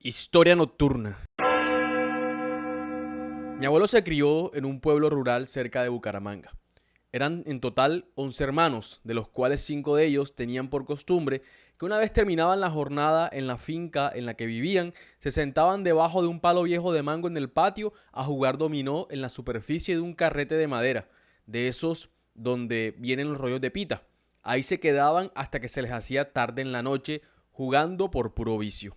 Historia nocturna. Mi abuelo se crió en un pueblo rural cerca de Bucaramanga. Eran en total 11 hermanos, de los cuales 5 de ellos tenían por costumbre que una vez terminaban la jornada en la finca en la que vivían, se sentaban debajo de un palo viejo de mango en el patio a jugar dominó en la superficie de un carrete de madera, de esos donde vienen los rollos de pita. Ahí se quedaban hasta que se les hacía tarde en la noche, jugando por puro vicio.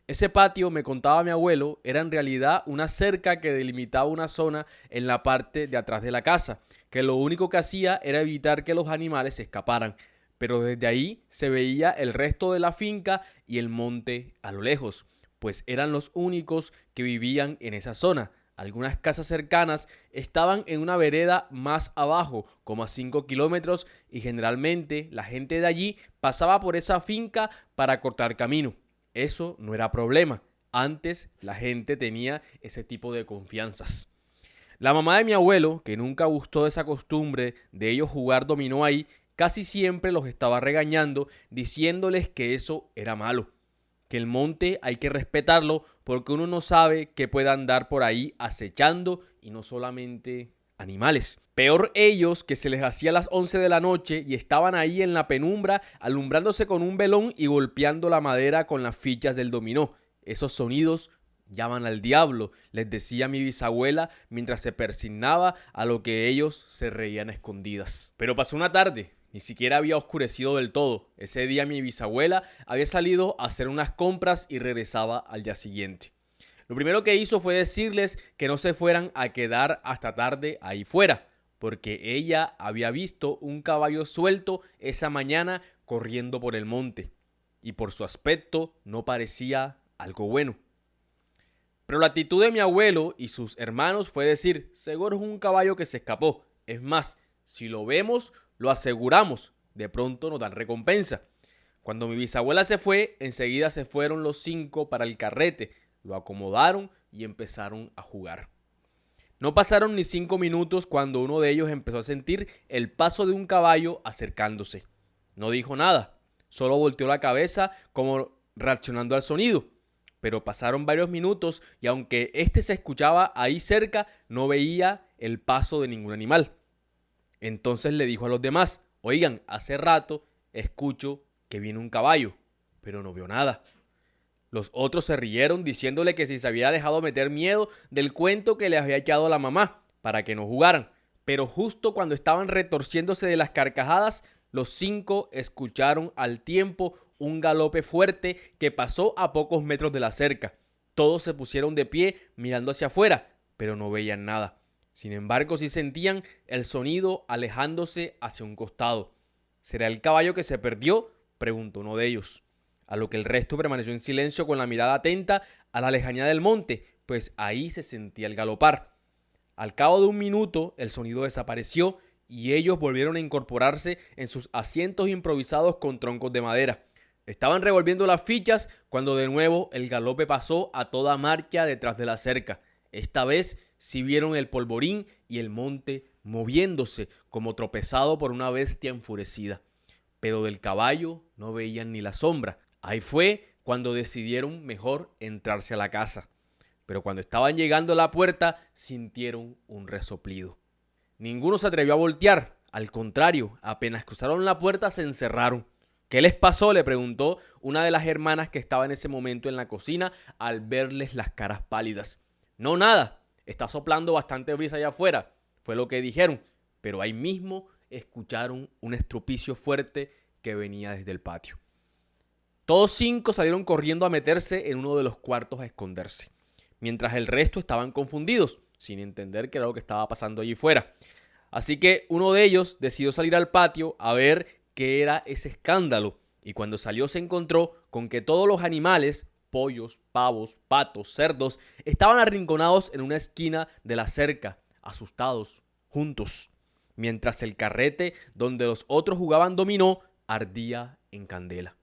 Ese patio, me contaba mi abuelo, era en realidad una cerca que delimitaba una zona en la parte de atrás de la casa, que lo único que hacía era evitar que los animales se escaparan, pero desde ahí se veía el resto de la finca y el monte a lo lejos, pues eran los únicos que vivían en esa zona. Algunas casas cercanas estaban en una vereda más abajo, como a 5 kilómetros, y generalmente la gente de allí pasaba por esa finca para cortar camino. Eso no era problema. Antes la gente tenía ese tipo de confianzas. La mamá de mi abuelo, que nunca gustó de esa costumbre de ellos jugar dominó ahí, casi siempre los estaba regañando, diciéndoles que eso era malo, que el monte hay que respetarlo porque uno no sabe que pueda andar por ahí acechando y no solamente animales. Peor ellos, que se les hacía a las 11 de la noche y estaban ahí en la penumbra alumbrándose con un velón y golpeando la madera con las fichas del dominó. Esos sonidos llaman al diablo, les decía mi bisabuela mientras se persignaba, a lo que ellos se reían a escondidas. Pero pasó una tarde. Ni siquiera había oscurecido del todo. Ese día mi bisabuela había salido a hacer unas compras y regresaba al día siguiente. Lo primero que hizo fue decirles que no se fueran a quedar hasta tarde ahí fuera, porque ella había visto un caballo suelto esa mañana corriendo por el monte, y por su aspecto no parecía algo bueno. Pero la actitud de mi abuelo y sus hermanos fue decir: seguro es un caballo que se escapó. Es más, si lo vemos, lo aseguramos. De pronto nos dan recompensa. Cuando mi bisabuela se fue, enseguida se fueron los 5 para el carrete. Lo acomodaron y empezaron a jugar. No pasaron ni 5 minutos cuando uno de ellos empezó a sentir el paso de un caballo acercándose. No dijo nada, solo volteó la cabeza como reaccionando al sonido. Pero pasaron varios minutos y aunque este se escuchaba ahí cerca, no veía el paso de ningún animal. Entonces le dijo a los demás: oigan, hace rato escucho que viene un caballo, pero no veo nada. Los otros se rieron diciéndole que si se había dejado meter miedo del cuento que le había echado la mamá para que no jugaran. Pero justo cuando estaban retorciéndose de las carcajadas, los 5 escucharon al tiempo un galope fuerte que pasó a pocos metros de la cerca. Todos se pusieron de pie mirando hacia afuera, pero no veían nada. Sin embargo, sí sentían el sonido alejándose hacia un costado. ¿Será el caballo que se perdió?, preguntó uno de ellos. A lo que el resto permaneció en silencio con la mirada atenta a la lejanía del monte, pues ahí se sentía el galopar. Al cabo de un minuto el sonido desapareció y ellos volvieron a incorporarse en sus asientos improvisados con troncos de madera. Estaban revolviendo las fichas cuando de nuevo el galope pasó a toda marcha detrás de la cerca. Esta vez sí vieron el polvorín y el monte moviéndose como tropezado por una bestia enfurecida. Pero del caballo no veían ni la sombra. Ahí fue cuando decidieron mejor entrarse a la casa. Pero cuando estaban llegando a la puerta, sintieron un resoplido. Ninguno se atrevió a voltear. Al contrario, apenas cruzaron la puerta, se encerraron. ¿Qué les pasó?, le preguntó una de las hermanas que estaba en ese momento en la cocina al verles las caras pálidas. No, nada. Está soplando bastante brisa allá afuera, fue lo que dijeron. Pero ahí mismo escucharon un estrupicio fuerte que venía desde el patio. Todos 5 salieron corriendo a meterse en uno de los cuartos a esconderse, mientras el resto estaban confundidos, sin entender qué era lo que estaba pasando allí fuera. Así que uno de ellos decidió salir al patio a ver qué era ese escándalo, y cuando salió se encontró con que todos los animales, pollos, pavos, patos, cerdos, estaban arrinconados en una esquina de la cerca, asustados, juntos, mientras el carrete donde los otros jugaban dominó ardía en candela.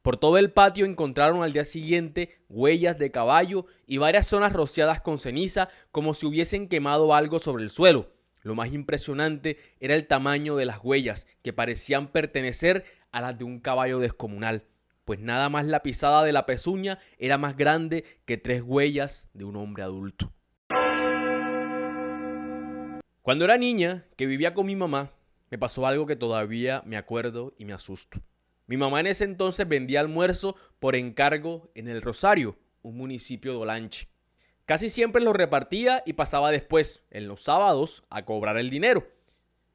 Por todo el patio encontraron al día siguiente huellas de caballo y varias zonas rociadas con ceniza, como si hubiesen quemado algo sobre el suelo. Lo más impresionante era el tamaño de las huellas, que parecían pertenecer a las de un caballo descomunal, pues nada más la pisada de la pezuña era más grande que 3 huellas de un hombre adulto. Cuando era niña, que vivía con mi mamá, me pasó algo que todavía me acuerdo y me asusto. Mi mamá en ese entonces vendía almuerzo por encargo en El Rosario, un municipio de Olanche. Casi siempre lo repartía y pasaba después, en los sábados, a cobrar el dinero.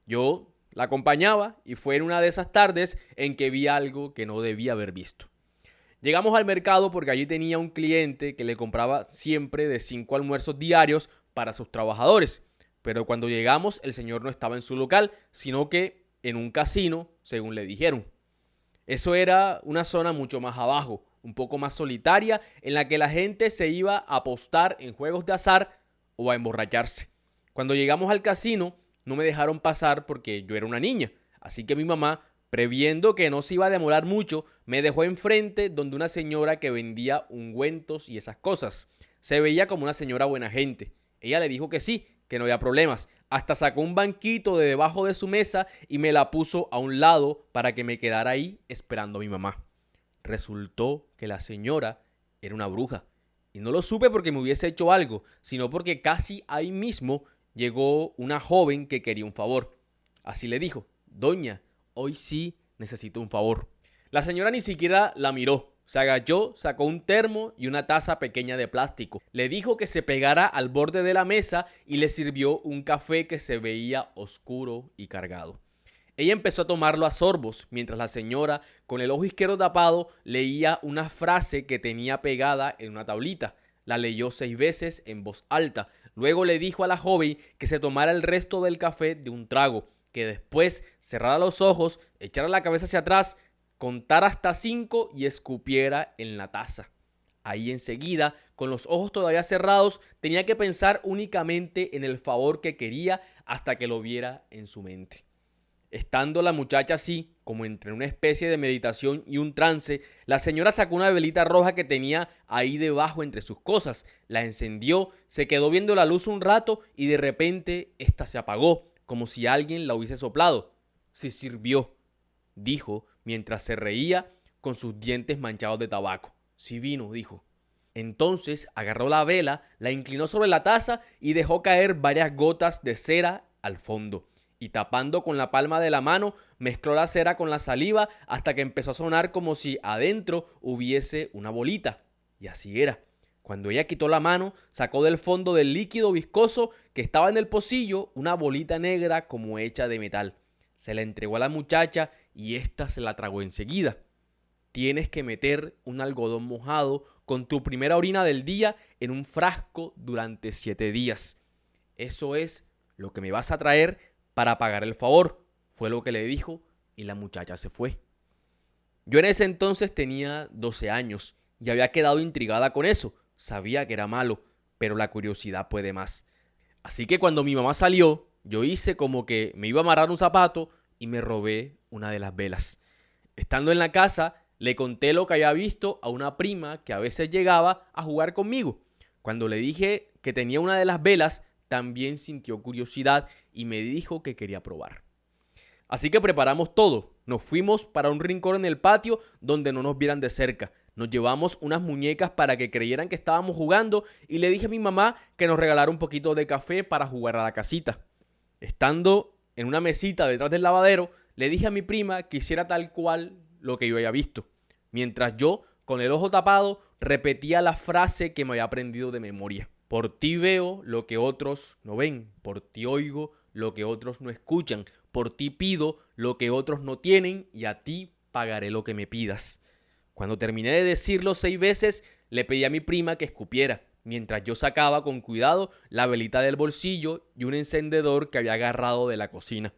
Yo la acompañaba y fue en una de esas tardes en que vi algo que no debía haber visto. Llegamos al mercado porque allí tenía un cliente que le compraba siempre de 5 almuerzos diarios para sus trabajadores. Pero cuando llegamos, el señor no estaba en su local, sino que en un casino, según le dijeron. Eso era una zona mucho más abajo, un poco más solitaria, en la que la gente se iba a apostar en juegos de azar o a emborracharse. Cuando llegamos al casino, no me dejaron pasar porque yo era una niña. Así que mi mamá, previendo que no se iba a demorar mucho, me dejó enfrente donde una señora que vendía ungüentos y esas cosas. Se veía como una señora buena gente. Ella le dijo que sí, que no había problemas. Hasta sacó un banquito de debajo de su mesa y me la puso a un lado para que me quedara ahí esperando a mi mamá. Resultó que la señora era una bruja. Y no lo supe porque me hubiese hecho algo, sino porque casi ahí mismo llegó una joven que quería un favor. Así le dijo: doña, hoy sí necesito un favor. La señora ni siquiera la miró. Se agachó, sacó un termo y una taza pequeña de plástico. Le dijo que se pegara al borde de la mesa y le sirvió un café que se veía oscuro y cargado. Ella empezó a tomarlo a sorbos, mientras la señora, con el ojo izquierdo tapado, leía una frase que tenía pegada en una tablita. La leyó 6 veces en voz alta. Luego le dijo a la joven que se tomara el resto del café de un trago, que después cerrara los ojos, echara la cabeza hacia atrás, contara hasta 5 y escupiera en la taza. Ahí enseguida, con los ojos todavía cerrados, tenía que pensar únicamente en el favor que quería hasta que lo viera en su mente. Estando la muchacha así, como entre una especie de meditación y un trance, la señora sacó una velita roja que tenía ahí debajo entre sus cosas, la encendió, se quedó viendo la luz un rato y de repente ésta se apagó, como si alguien la hubiese soplado. Se sirvió, dijo, mientras se reía con sus dientes manchados de tabaco. Sí vino, dijo. Entonces agarró la vela, la inclinó sobre la taza y dejó caer varias gotas de cera al fondo. Y tapando con la palma de la mano, mezcló la cera con la saliva hasta que empezó a sonar como si adentro hubiese una bolita. Y así era. Cuando ella quitó la mano, sacó del fondo del líquido viscoso que estaba en el pocillo una bolita negra como hecha de metal. Se la entregó a la muchacha y ésta se la tragó enseguida. Tienes que meter un algodón mojado con tu primera orina del día en un frasco durante 7 días. Eso es lo que me vas a traer para pagar el favor, fue lo que le dijo, y la muchacha se fue. Yo en ese entonces tenía 12 años y había quedado intrigada con eso. Sabía que era malo, pero la curiosidad puede más. Así que cuando mi mamá salió, yo hice como que me iba a amarrar un zapato y me robé una de las velas. Estando en la casa, le conté lo que había visto a una prima que a veces llegaba a jugar conmigo. Cuando le dije que tenía una de las velas, también sintió curiosidad y me dijo que quería probar. Así que preparamos todo. Nos fuimos para un rincón en el patio donde no nos vieran de cerca. Nos llevamos unas muñecas para que creyeran que estábamos jugando y le dije a mi mamá que nos regalara un poquito de café para jugar a la casita. Estando en una mesita detrás del lavadero, le dije a mi prima que hiciera tal cual lo que yo había visto, mientras yo, con el ojo tapado, repetía la frase que me había aprendido de memoria. Por ti veo lo que otros no ven, por ti oigo lo que otros no escuchan, por ti pido lo que otros no tienen y a ti pagaré lo que me pidas. Cuando terminé de decirlo 6 veces, le pedí a mi prima que escupiera, mientras yo sacaba con cuidado la velita del bolsillo y un encendedor que había agarrado de la cocina.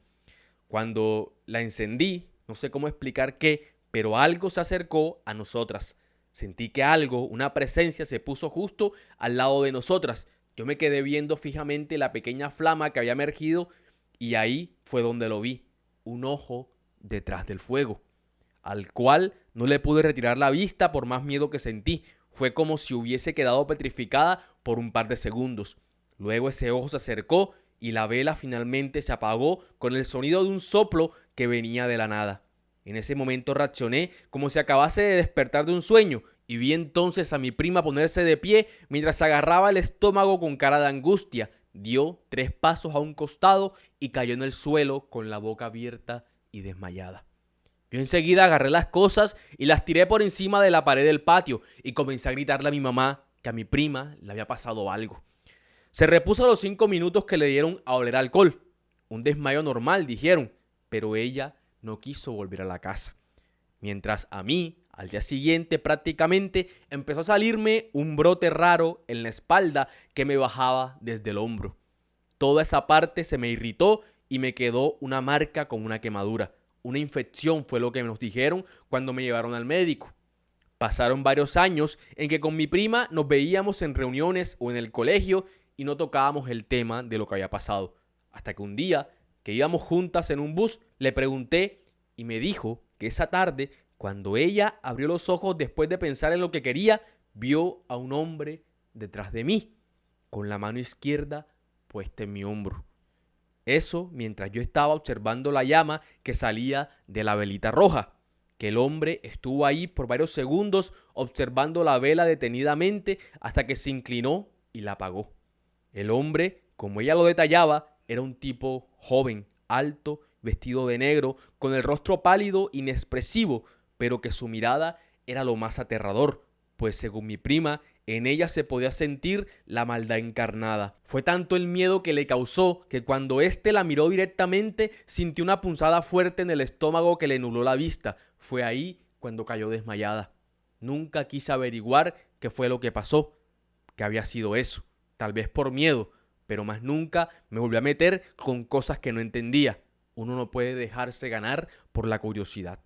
Cuando la encendí, no sé cómo explicar qué, pero algo se acercó a nosotras. Sentí que algo, una presencia, se puso justo al lado de nosotras. Yo me quedé viendo fijamente la pequeña flama que había emergido y ahí fue donde lo vi, un ojo detrás del fuego, al cual no le pude retirar la vista por más miedo que sentí. Fue como si hubiese quedado petrificada por un par de segundos. Luego ese ojo se acercó y la vela finalmente se apagó con el sonido de un soplo que venía de la nada. En ese momento reaccioné como si acabase de despertar de un sueño y vi entonces a mi prima ponerse de pie mientras agarraba el estómago con cara de angustia. Dio 3 pasos a un costado y cayó en el suelo con la boca abierta y desmayada. Yo enseguida agarré las cosas y las tiré por encima de la pared del patio y comencé a gritarle a mi mamá que a mi prima le había pasado algo. Se repuso a los 5 minutos que le dieron a oler alcohol. Un desmayo normal, dijeron, pero ella no quiso volver a la casa. Mientras a mí, al día siguiente prácticamente, empezó a salirme un brote raro en la espalda que me bajaba desde el hombro. Toda esa parte se me irritó y me quedó una marca con una quemadura. Una infección fue lo que nos dijeron cuando me llevaron al médico. Pasaron varios años en que con mi prima nos veíamos en reuniones o en el colegio y no tocábamos el tema de lo que había pasado. Hasta que un día, que íbamos juntas en un bus, le pregunté y me dijo que esa tarde, cuando ella abrió los ojos después de pensar en lo que quería, vio a un hombre detrás de mí, con la mano izquierda puesta en mi hombro. Eso mientras yo estaba observando la llama que salía de la velita roja, que el hombre estuvo ahí por varios segundos observando la vela detenidamente hasta que se inclinó y la apagó. El hombre, como ella lo detallaba, era un tipo joven, alto, vestido de negro, con el rostro pálido, inexpresivo, pero que su mirada era lo más aterrador, pues según mi prima, en ella se podía sentir la maldad encarnada. Fue tanto el miedo que le causó que cuando éste la miró directamente sintió una punzada fuerte en el estómago que le nubló la vista. Fue ahí cuando cayó desmayada. Nunca quise averiguar qué fue lo que pasó, qué había sido eso. Tal vez por miedo, pero más nunca me volví a meter con cosas que no entendía. Uno no puede dejarse ganar por la curiosidad.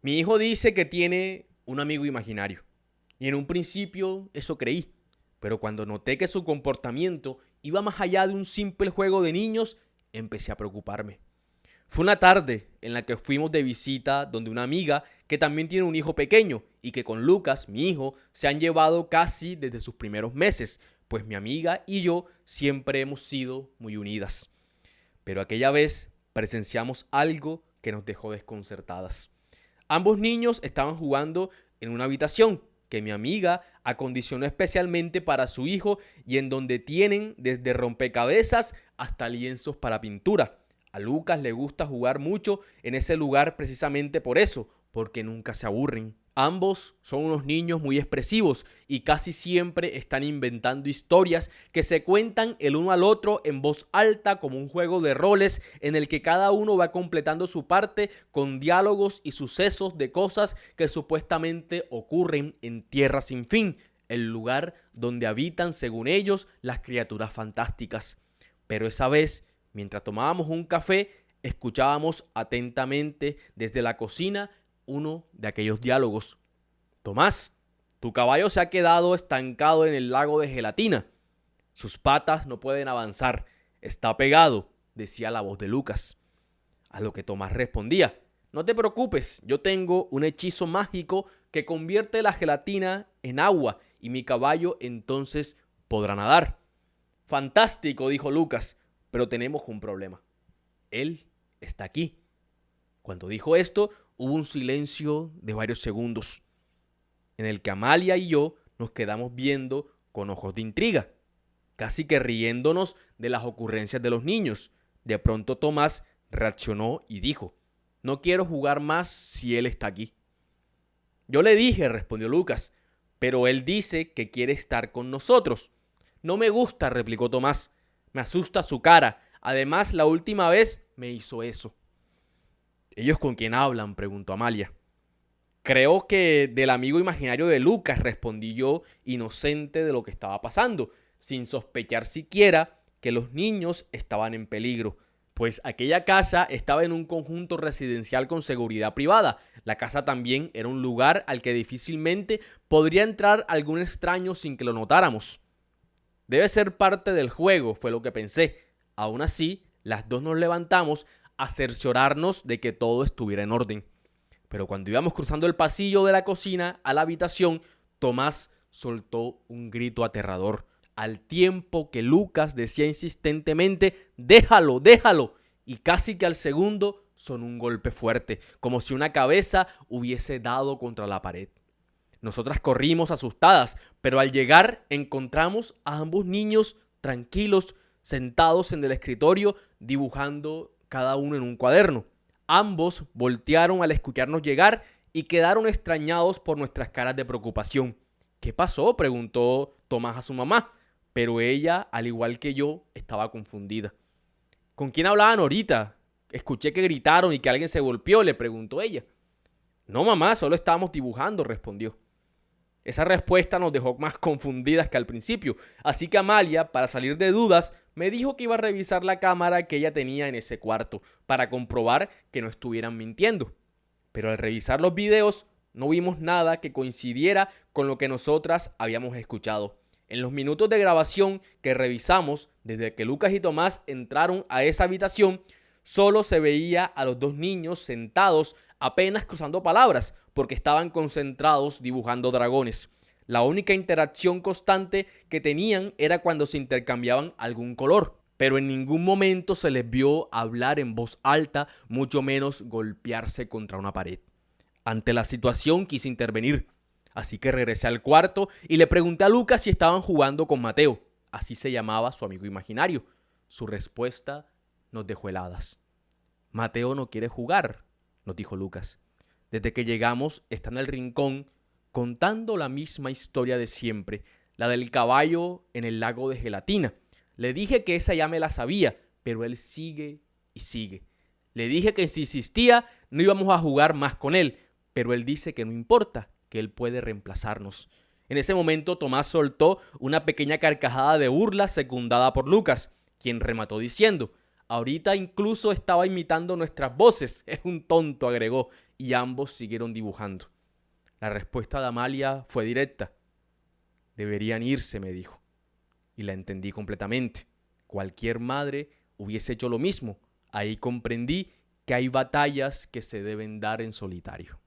Mi hijo dice que tiene un amigo imaginario. Y en un principio eso creí. Pero cuando noté que su comportamiento iba más allá de un simple juego de niños, empecé a preocuparme. Fue una tarde en la que fuimos de visita donde una amiga que también tiene un hijo pequeño y que con Lucas, mi hijo, se han llevado casi desde sus primeros meses, pues mi amiga y yo siempre hemos sido muy unidas. Pero aquella vez presenciamos algo que nos dejó desconcertadas. Ambos niños estaban jugando en una habitación que mi amiga acondicionó especialmente para su hijo y en donde tienen desde rompecabezas hasta lienzos para pintura. A Lucas le gusta jugar mucho en ese lugar precisamente por eso, porque nunca se aburren. Ambos son unos niños muy expresivos y casi siempre están inventando historias que se cuentan el uno al otro en voz alta como un juego de roles en el que cada uno va completando su parte con diálogos y sucesos de cosas que supuestamente ocurren en Tierra Sin Fin, el lugar donde habitan, según ellos, las criaturas fantásticas. Pero esa vez, mientras tomábamos un café, escuchábamos atentamente desde la cocina uno de aquellos diálogos. Tomás, tu caballo se ha quedado estancado en el lago de gelatina. Sus patas no pueden avanzar. Está pegado, decía la voz de Lucas. A lo que Tomás respondía, no te preocupes, yo tengo un hechizo mágico que convierte la gelatina en agua y mi caballo entonces podrá nadar. Fantástico, dijo Lucas, pero tenemos un problema. Él está aquí. Cuando dijo esto, hubo un silencio de varios segundos, en el que Amalia y yo nos quedamos viendo con ojos de intriga, casi que riéndonos de las ocurrencias de los niños. De pronto Tomás reaccionó y dijo, no quiero jugar más si él está aquí. Yo le dije, respondió Lucas, pero él dice que quiere estar con nosotros. No me gusta, replicó Tomás, me asusta su cara. Además, la última vez me hizo eso. ¿Ellos con quién hablan?, preguntó Amalia. Creo que del amigo imaginario de Lucas, respondí yo, inocente de lo que estaba pasando, sin sospechar siquiera que los niños estaban en peligro, pues aquella casa estaba en un conjunto residencial con seguridad privada. La casa también era un lugar al que difícilmente podría entrar algún extraño sin que lo notáramos. Debe ser parte del juego, fue lo que pensé. Aún así, las dos nos levantamos a cerciorarnos de que todo estuviera en orden. Pero cuando íbamos cruzando el pasillo de la cocina a la habitación, Tomás soltó un grito aterrador, al tiempo que Lucas decía insistentemente, déjalo, déjalo, y casi que al segundo sonó un golpe fuerte, como si una cabeza hubiese dado contra la pared. Nosotras corrimos asustadas, pero al llegar encontramos a ambos niños tranquilos, sentados en el escritorio, dibujando cada uno en un cuaderno. Ambos voltearon al escucharnos llegar y quedaron extrañados por nuestras caras de preocupación. ¿Qué pasó?, preguntó Tomás a su mamá, pero ella, al igual que yo, estaba confundida. ¿Con quién hablaban ahorita? Escuché que gritaron y que alguien se golpeó, le preguntó ella. No, mamá, solo estábamos dibujando, respondió. Esa respuesta nos dejó más confundidas que al principio, así que Amalia, para salir de dudas, me dijo que iba a revisar la cámara que ella tenía en ese cuarto para comprobar que no estuvieran mintiendo. Pero al revisar los videos no vimos nada que coincidiera con lo que nosotras habíamos escuchado. En los minutos de grabación que revisamos, desde que Lucas y Tomás entraron a esa habitación, solo se veía a los dos niños sentados apenas cruzando palabras porque estaban concentrados dibujando dragones. La única interacción constante que tenían era cuando se intercambiaban algún color, pero en ningún momento se les vio hablar en voz alta, mucho menos golpearse contra una pared. Ante la situación quise intervenir, así que regresé al cuarto y le pregunté a Lucas si estaban jugando con Mateo, así se llamaba su amigo imaginario. Su respuesta nos dejó heladas. Mateo no quiere jugar, nos dijo Lucas. Desde que llegamos está en el rincón contando la misma historia de siempre, la del caballo en el lago de gelatina. Le dije que esa ya me la sabía, pero él sigue y sigue. Le dije que si insistía no íbamos a jugar más con él, pero él dice que no importa, que él puede reemplazarnos. En ese momento Tomás soltó una pequeña carcajada de burla secundada por Lucas, quien remató diciendo: ahorita incluso estaba imitando nuestras voces. Es un tonto, agregó, y ambos siguieron dibujando. La respuesta de Amalia fue directa. Deberían irse, me dijo. Y la entendí completamente. Cualquier madre hubiese hecho lo mismo. Ahí comprendí que hay batallas que se deben dar en solitario.